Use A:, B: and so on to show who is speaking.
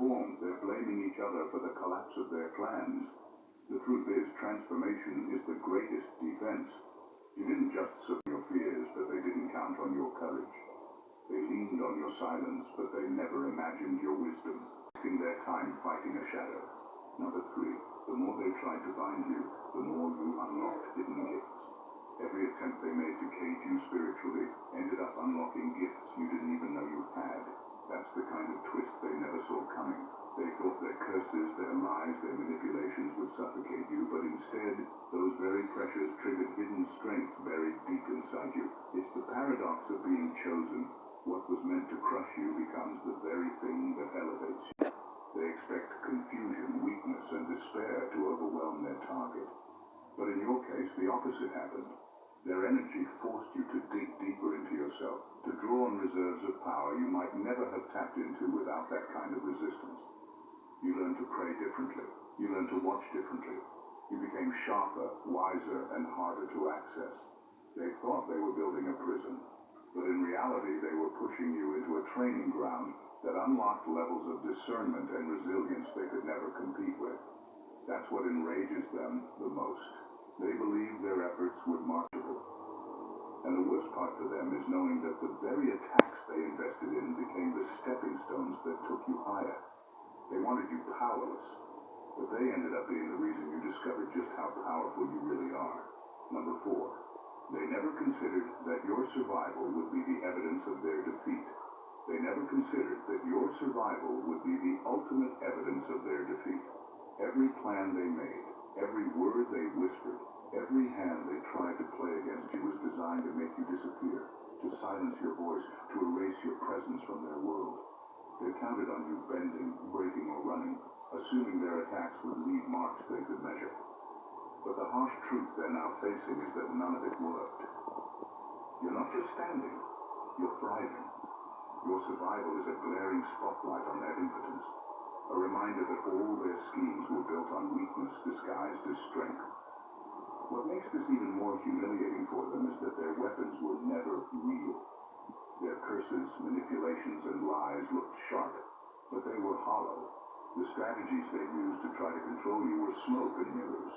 A: transformed, they're blaming each other for the collapse of their plans. The truth is, transformation is the greatest defense. You didn't just subdue your fears, but they didn't count on your courage. They leaned on your silence, but they never imagined your wisdom, wasting their time fighting a shadow. Number 3, the more they tried to bind you, the more you unlocked hidden gifts. Every attempt they made to cage you spiritually ended up unlocking gifts you didn't even know you had. That's the kind of twist they never saw coming. They thought their curses, their lies, their manipulations would suffocate you, but instead, those very pressures triggered hidden strength buried deep inside you. It's the paradox of being chosen. What was meant to crush you becomes the very thing that elevates you. They expect confusion, weakness, and despair to overwhelm their target. But in your case, the opposite happened. Their energy forced you to dig deeper into yourself, to draw on reserves of power you might never have tapped into without that kind of resistance. You learned to pray differently. You learned to watch differently. You became sharper, wiser, and harder to access. They thought they were building a prison, but in reality they were pushing you into a training ground that unlocked levels of discernment and resilience they could never compete with. That's what enrages them the most. They believed their efforts would marketable. And the worst part for them is knowing that the very attacks they invested in became the stepping stones that took you higher. They wanted you powerless, but they ended up being the reason you discovered just how powerful you really are. Number 4, they never considered that your survival would be the evidence of their defeat. They never considered that your survival would be the ultimate evidence of their defeat. Every plan they made, every word they whispered, every hand they tried to play against you was designed to make you disappear, to silence your voice, to erase your presence from their world. They counted on you bending, breaking, or running, assuming their attacks would leave marks they could measure. But the harsh truth they're now facing is that none of it worked. You're not just standing, you're thriving. Your survival is a glaring spotlight on their impotence, a reminder that all their schemes were built on weakness disguised as strength. What makes this even more humiliating for them is that their weapons were never real. Their curses, manipulations, and lies looked sharp, but they were hollow. The strategies they used to try to control you were smoke and mirrors.